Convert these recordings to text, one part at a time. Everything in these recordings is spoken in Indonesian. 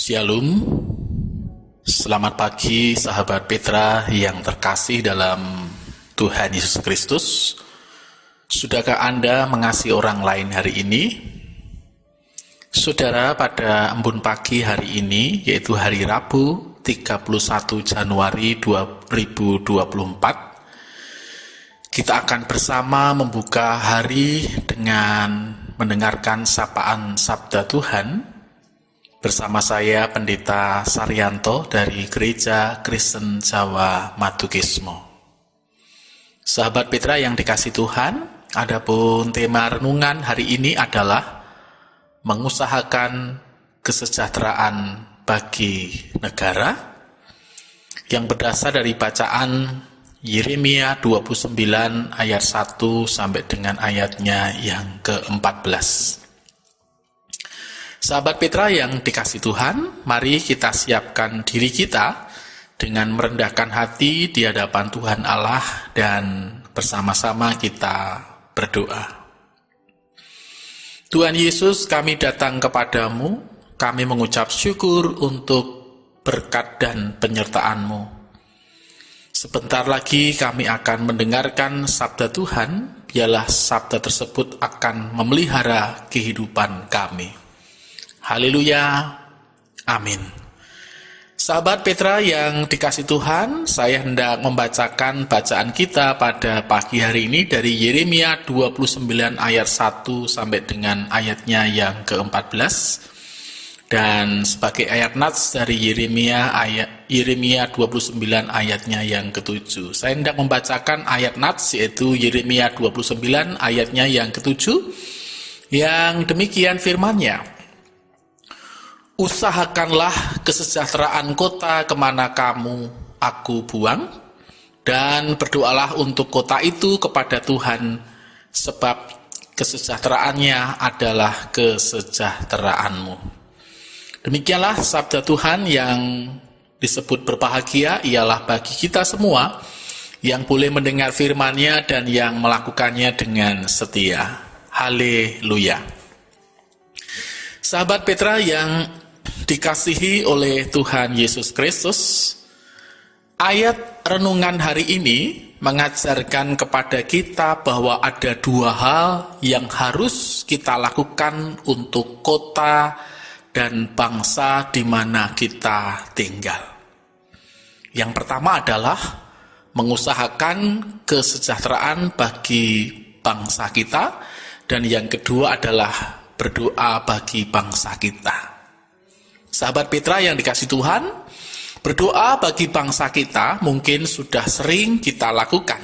Shalom, selamat pagi sahabat Petra yang terkasih dalam Tuhan Yesus Kristus. Sudahkah Anda mengasihi orang lain hari ini? Saudara, pada embun pagi hari ini, yaitu hari Rabu 31 Januari 2024, kita akan bersama membuka hari dengan mendengarkan sapaan Sabda Tuhan bersama saya Pendeta Saryanto dari Gereja Kristen Jawa Madukismo. Sahabat Petra yang dikasih Tuhan, adapun tema renungan hari ini adalah mengusahakan kesejahteraan bagi negara yang berdasar dari bacaan Yeremia 29 ayat 1 sampai dengan ayatnya yang ke-14. Sahabat Petra yang dikasih Tuhan, mari kita siapkan diri kita dengan merendahkan hati di hadapan Tuhan Allah dan bersama-sama kita berdoa. Tuhan Yesus, kami datang kepadamu, kami mengucap syukur untuk berkat dan penyertaan-Mu. Sebentar lagi kami akan mendengarkan sabda Tuhan, biarlah sabda tersebut akan memelihara kehidupan kami. Haleluya, amin. Sahabat Petra yang dikasih Tuhan, saya hendak membacakan bacaan kita pada pagi hari ini dari Yeremia 29 ayat 1 sampai dengan ayatnya yang ke-14. Dan sebagai ayat nats dari Yeremia 29 ayatnya yang ke-7. Saya hendak membacakan ayat nats yaitu Yeremia 29 ayatnya yang ke-7. Yang demikian firman-Nya. Usahakanlah kesejahteraan kota kemana aku buang, dan berdoalah untuk kota itu kepada Tuhan, sebab kesejahteraannya adalah kesejahteraanmu. Demikianlah sabda Tuhan yang disebut berbahagia ialah bagi kita semua yang boleh mendengar firman-Nya dan yang melakukannya dengan setia. Haleluya. Sahabat Petra yang dikasihi oleh Tuhan Yesus Kristus, ayat renungan hari ini mengajarkan kepada kita bahwa ada dua hal yang harus kita lakukan untuk kota dan bangsa di mana kita tinggal. Yang pertama adalah mengusahakan kesejahteraan bagi bangsa kita, dan yang kedua adalah berdoa bagi bangsa kita. Sahabat Petra yang dikasih Tuhan, berdoa bagi bangsa kita mungkin sudah sering kita lakukan.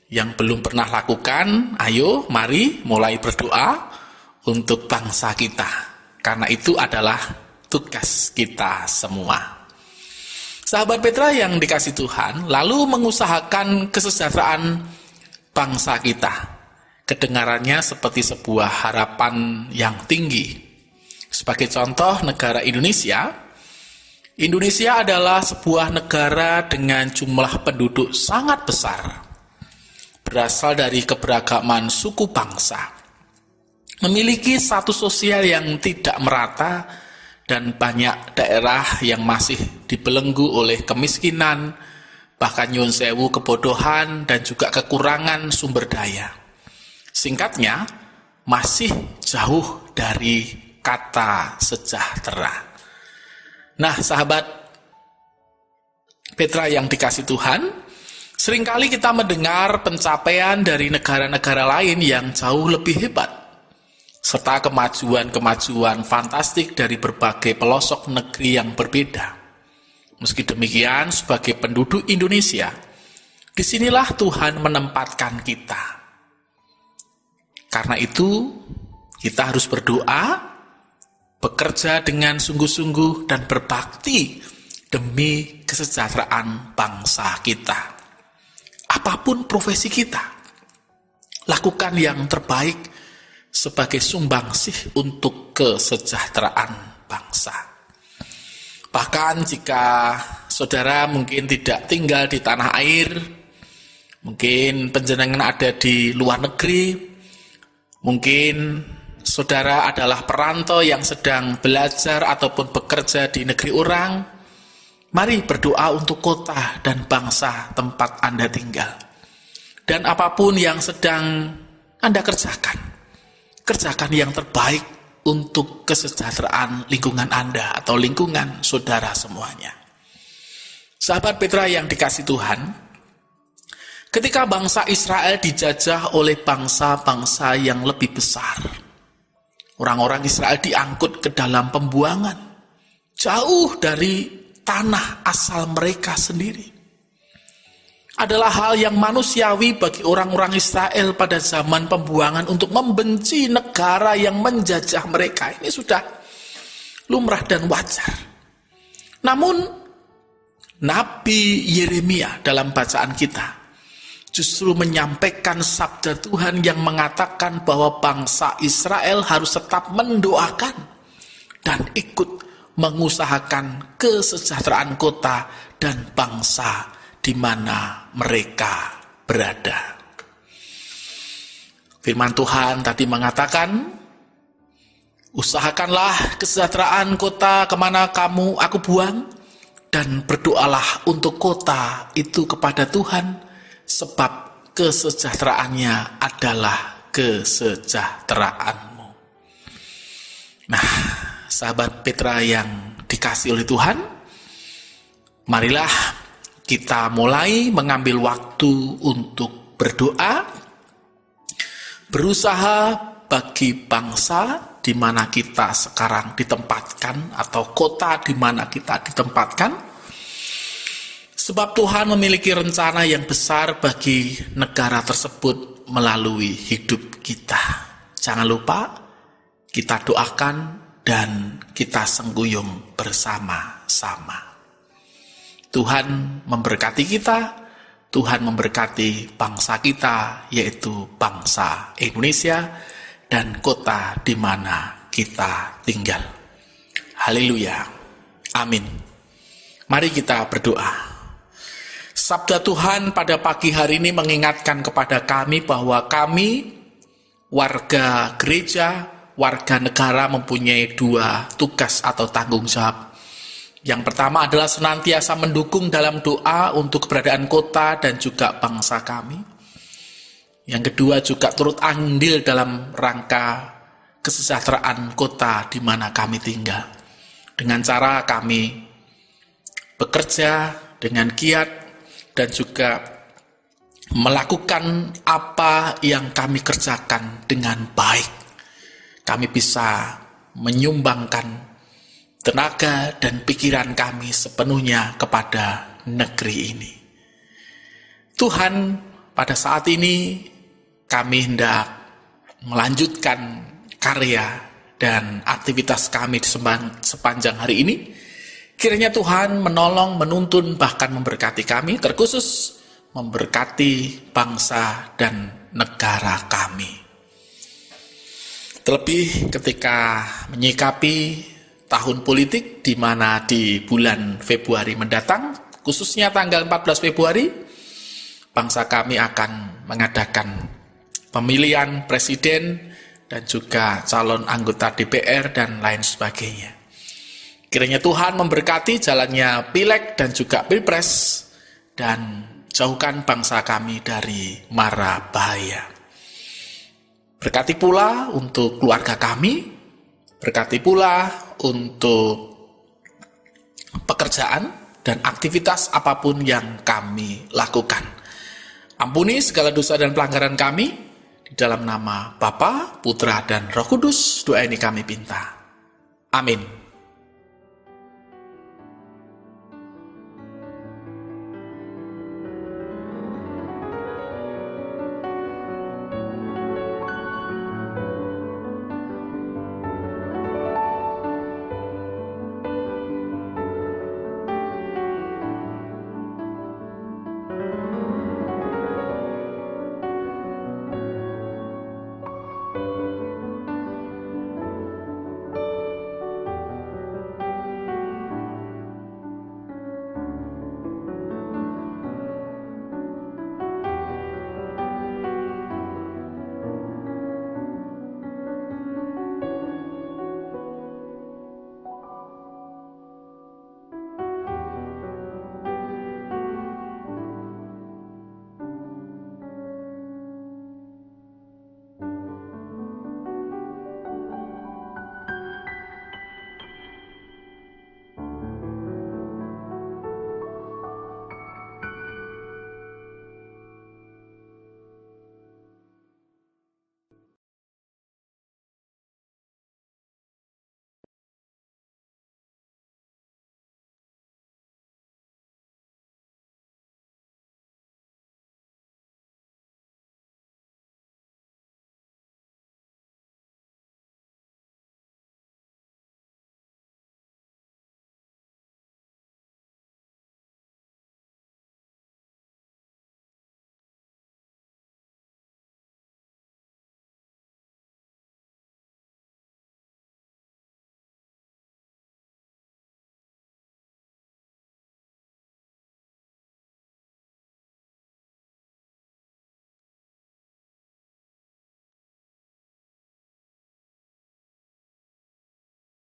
Yang belum pernah lakukan, ayo mari mulai berdoa untuk bangsa kita. Karena itu adalah tugas kita semua. Sahabat Petra yang dikasih Tuhan, lalu mengusahakan kesejahteraan bangsa kita. Kedengarannya seperti sebuah harapan yang tinggi. Sebagai contoh, negara Indonesia adalah sebuah negara dengan jumlah penduduk sangat besar, berasal dari keberagaman suku bangsa, memiliki status sosial yang tidak merata, dan banyak daerah yang masih dibelenggu oleh kemiskinan, bahkan nyuwun sewu kebodohan, dan juga kekurangan sumber daya. Singkatnya, masih jauh dari kata sejahtera. Nah, sahabat Petra yang dikasih Tuhan, seringkali kita mendengar pencapaian dari negara-negara lain yang jauh lebih hebat, serta kemajuan-kemajuan fantastik dari berbagai pelosok negeri yang berbeda. Meski demikian, sebagai penduduk Indonesia, disinilah Tuhan menempatkan kita. Karena itu, kita harus berdoa, bekerja dengan sungguh-sungguh dan berbakti demi kesejahteraan bangsa kita. Apapun profesi kita, lakukan yang terbaik sebagai sumbangsih untuk kesejahteraan bangsa. Bahkan jika saudara mungkin tidak tinggal di tanah air, mungkin panjenengan ada di luar negeri, mungkin saudara adalah perantau yang sedang belajar ataupun bekerja di negeri orang, mari berdoa untuk kota dan bangsa tempat Anda tinggal. Dan apapun yang sedang Anda kerjakan, kerjakan yang terbaik untuk kesejahteraan lingkungan Anda atau lingkungan saudara semuanya. Sahabat Petra yang dikasihi Tuhan, ketika bangsa Israel dijajah oleh bangsa-bangsa yang lebih besar, orang-orang Israel diangkut ke dalam pembuangan, jauh dari tanah asal mereka sendiri. Adalah hal yang manusiawi bagi orang-orang Israel pada zaman pembuangan untuk membenci negara yang menjajah mereka. Ini sudah lumrah dan wajar. Namun, Nabi Yeremia dalam bacaan kita justru menyampaikan sabda Tuhan yang mengatakan bahwa bangsa Israel harus tetap mendoakan dan ikut mengusahakan kesejahteraan kota dan bangsa di mana mereka berada. Firman Tuhan tadi mengatakan, usahakanlah kesejahteraan kota kemana aku buang, dan berdoalah untuk kota itu kepada Tuhan, sebab kesejahteraannya adalah kesejahteraanmu. Nah, sahabat Petra yang dikasihi oleh Tuhan, marilah kita mulai mengambil waktu untuk berdoa, berusaha bagi bangsa di mana kita sekarang ditempatkan atau kota di mana kita ditempatkan. Sebab Tuhan memiliki rencana yang besar bagi negara tersebut melalui hidup kita. Jangan lupa kita doakan dan kita sengguyung bersama-sama. Tuhan memberkati kita, Tuhan memberkati bangsa kita, yaitu bangsa Indonesia dan kota di mana kita tinggal. Haleluya. Amin. Mari kita berdoa. Sabda Tuhan pada pagi hari ini mengingatkan kepada kami bahwa kami, warga gereja, warga negara mempunyai dua tugas atau tanggung jawab. Yang pertama adalah senantiasa mendukung dalam doa untuk keberadaan kota dan juga bangsa kami. Yang kedua juga turut andil dalam rangka kesejahteraan kota di mana kami tinggal. Dengan cara kami bekerja dengan giat dan juga melakukan apa yang kami kerjakan dengan baik. Kami bisa menyumbangkan tenaga dan pikiran kami sepenuhnya kepada negeri ini. Tuhan, pada saat ini kami hendak melanjutkan karya dan aktivitas kami di sepanjang hari ini. Kiranya Tuhan menolong, menuntun, bahkan memberkati kami, terkhusus memberkati bangsa dan negara kami. Terlebih ketika menyikapi tahun politik di mana di bulan Februari mendatang, khususnya tanggal 14 Februari, bangsa kami akan mengadakan pemilihan presiden dan juga calon anggota DPR dan lain sebagainya. Kiranya Tuhan memberkati jalannya Pileg dan juga Pilpres dan jauhkan bangsa kami dari mara bahaya. Berkati pula untuk keluarga kami, berkati pula untuk pekerjaan dan aktivitas apapun yang kami lakukan. Ampuni segala dosa dan pelanggaran kami, di dalam nama Bapa, Putra, dan Roh Kudus, doa ini kami pinta. Amin.